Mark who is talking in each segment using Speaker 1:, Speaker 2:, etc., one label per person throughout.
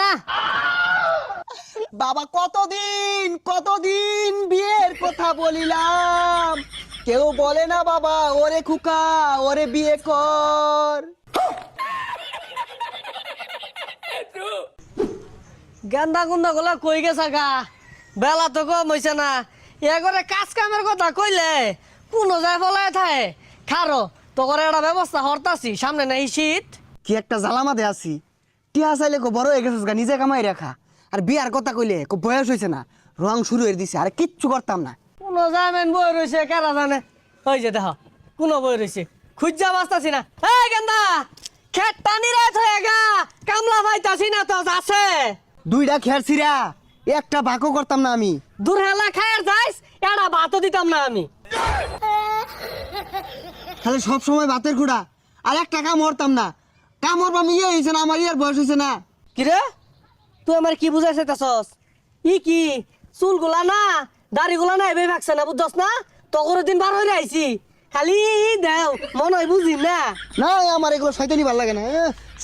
Speaker 1: না
Speaker 2: বাবা কতদিন কতদিন বিয়ের কথা বলিলাম, কেউ বলে না বাবা ওরে খুকা ওরে বিয়ে কর।
Speaker 1: গান্দা গুন্দা গুলা কই গেছা গা, বেলা তো কম হইছে না। এ করে কাজ কামের কথা কইলে কোনো যায় ফলায় থাকে। খারো তো করে একটা ব্যবস্থা হরতাছি, সামনে নাই শীত।
Speaker 2: কি একটা জ্বালামাতে আছি, টিয়া চাইলে কো বড় হয়ে গেছিস গা, নিজে কামাই রাখা। আর বিয়ার কথা কইলে কো বয়স হয়েছে না, রং শুরু হয়ে দিছে, আর কিচ্ছু করতাম না।
Speaker 1: কোনো জামেন বই রয়েছে কেরা জানে। ওই যে দেখ কোনো বই রয়েছে, খুঁজা বাঁচতাছি না। এই গেন্দা খেত টানি রাত হয়ে গা, কামলা পাইতাছি না তো আছে।
Speaker 2: দুইটা খের ছিড়া একটা ভাগও করতাম না আমি।
Speaker 1: দূর হেলা খায়ার যাইস, এটা ভাতও দিতাম না আমি।
Speaker 2: তাহলে সব সময় ভাতের খুঁড়া, আর একটা কাম হরতাম না। কাম হরবাম ইয়ে হয়েছে না, আমার ইয়ার বয়স হয়েছে না।
Speaker 1: কিরে তুই আমার কি বুঝাইছে তাছস? ই কি চুলগুলা না দাড়িগুলা না এভাবে ভাগছে না, বুঝছস না? তগরের দিন বার হয়ে আইছি, খালি দেও মন হয় বুঝি না।
Speaker 2: না আমার এগুলো শয়তানি ভাল লাগে না,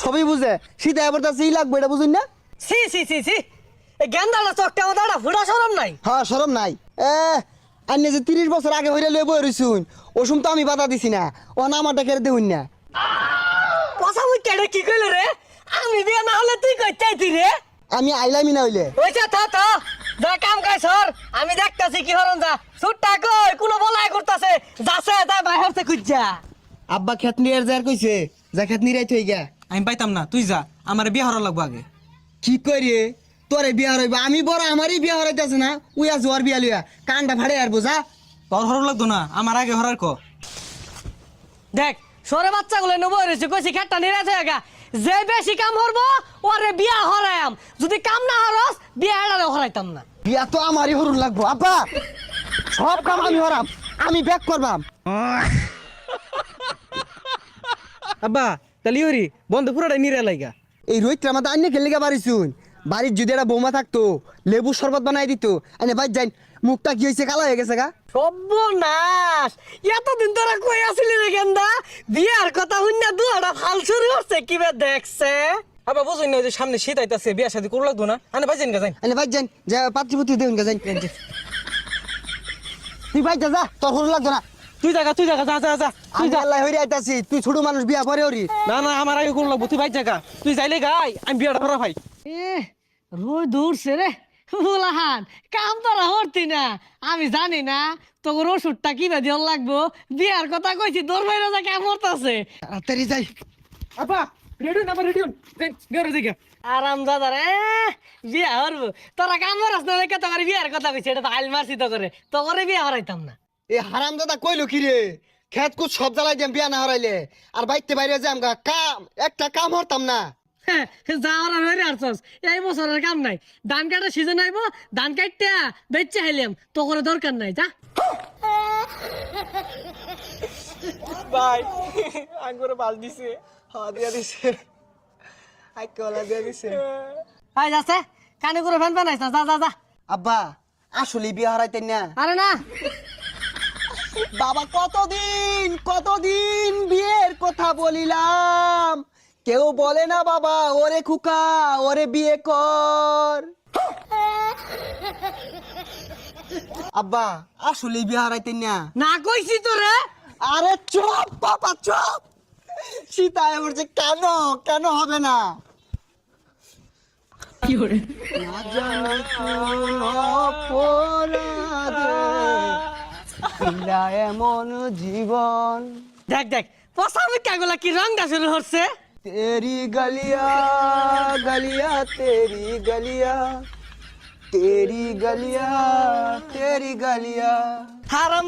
Speaker 2: সবই বুঝে। শীতে এবার তার সেই লাগবে, এটা বুঝুন না।
Speaker 1: সি সি সি সি এই গেন্দাটা চকটা মতো একটা ফুটা সরম নাই।
Speaker 2: হ্যাঁ সরম নাই। আন্নে যে 30 বছর আগে হইলে লয়ে বই রইছুন, ওসুম তো আমি বাধা দিছি না। ও না আমারটা কেড়ে দেউন না।
Speaker 1: কথা মুই কেডে কি কইল রে? আমি বিয়া না হলে তুই কই চাইতি রে?
Speaker 2: আমি আইলামি না হইলে।
Speaker 1: ওইটা থা যা কাম কাজ সর, আমি দেখতাছি কি হরন যা। সুটটা কই কোনো বলাই করতাছে, যাছে তা বাইরে খুঁজা।
Speaker 2: আব্বা খেত নিয়ে যার কইছে, যা খেত নিরাই থই গা।
Speaker 3: আমি পাইতাম না, তুই যা, আমার বিয়ে হওয়ার লাগবো আগে।
Speaker 2: কি করি তোরে বিয়া হইবা? আমি বড়, আমারই বিয়া হরাইতেছে না। উইয়া জোয়ার বিয়া লইয়া কানটা ভাড়ে আর বোঝা।
Speaker 3: তোর হওয়ার লাগতো না, আমার আগে হরার ক।
Speaker 1: দেখ সরে বাচ্চাগুলো নেবো রয়েছে, কইছি খেটটা নিরাতে গা। যে বেশি কাম হরবো ওরে বিয়া হরায়াম, যদি কাম না হরস বিয়া এড়ারে হরাইতাম না।
Speaker 2: বিয়া তো আমারই হরুন লাগবো আব্বা। সব কাম আমি হরাম, আমি ব্যাক করবাম।
Speaker 3: আব্বা তাহলে ওরি বন্ধু পুরাটাই নিরে লাইগা।
Speaker 2: এই রোহিতটা আমাদের আইনে খেলে গা বাড়িছুন। বাড়ির যদি একটা বৌমা থাকতো, লেবু শরবত বানাই দিত। আইনে ভাই যাই, মুখটা কি হয়েছে, কালো হয়ে গেছে গা।
Speaker 1: সর্বনাশ, এতদিন তোরা কই আসলি রে গেন্দা? বিয়ার কথা হইনা দুয়াটা ফাল শুরু হচ্ছে কিবে দেখছে।
Speaker 3: আব্বা বুঝুন না, ওই যে সামনে শীত আইতাছে, বিয়া শাদী করু লাগতো না। আনে ভাই যাই গা যাই।
Speaker 2: আইনে ভাই যাই, যা পাত্রপত্র দেউন গা যাই। তুই ভাই যা, তোর হরুন লাগতো না।
Speaker 3: তুই জায়গা যা যা যা তুই
Speaker 2: তুই
Speaker 3: যা।
Speaker 2: আল্লাহ হইরে আইতাছি, তুই ছোট মানুষ বিয়া পরে হরি।
Speaker 3: না না আমার আগে করু লাগবো, তুই ভাই জায়গা তুই যাইলে গাই, আমি বিয়াটা করা ভাই।
Speaker 1: এ রোজ দৌড়ছে রে বুলাহান, কাম তোরা হরতি না। আমি জানি না তোর ওষুধটা কিবা দিও লাগবো। বিয়ার কথা কইছি তোর বাইরে যা কাম হরতাছে।
Speaker 2: তাড়াতাড়ি যাই।
Speaker 3: আব্বা রেডি না, আমার রেডি হন, গেরে যাই গা।
Speaker 1: আরাম দাদা রে বিয়া হরবো, তোরা কাম হরস না লেখা তোর বিয়ার কথা কইছি, এটা তো আইল মারছি তো করে, তো করে বিয়া হরাইতাম না।
Speaker 2: এ হারাম দাদা কইলো কি রে, খেত কুত সব জ্বালাই দিম বিয়া না হরাইলে। আর বাইতে বাইরে যাম গা, কাম একটা কাম হরতাম না।
Speaker 1: যাওয়ার হয়ে আসছস, এই বছরের কাম নাই। ধান কাটার সিজন আইব, ধান কাটতে বেচে হাইলাম, তো করে দরকার নাই। যা
Speaker 3: ভাই আঙ্গুরে বাল দিছে।
Speaker 2: হ্যাঁ দিয়া দিছে, আই কলা দিয়া দিছে।
Speaker 1: আই যাচ্ছে কানে করে ফ্যান ফ্যান আইসা, যা যা যা।
Speaker 2: আব্বা আসলে বিয়া হারাইতেন না।
Speaker 1: আরে না
Speaker 2: বাবা কতদিন কতদিন বিয়ের কথা বলিলাম, কেউ বলে না বাবা ওরে খুকা ওরে বিয়ে কর। আব্বা আসলে বিয়ে হারাইতেন না।
Speaker 1: না কইছি তো রে।
Speaker 2: আরে চুপ বাবা চুপ, সীতায় বলছে কেন কেন হবে না।
Speaker 1: কি করে
Speaker 2: না জানি কোন অপরাধে দিলা এমন জীবন।
Speaker 1: দেখ দেখ পচা মিথ্যাগুলা কি রংটা শুরু হচ্ছে।
Speaker 2: तेरी गलियां गलियां तेरी गलियां तेरी गलियां तेरी गलियां।
Speaker 1: হারাম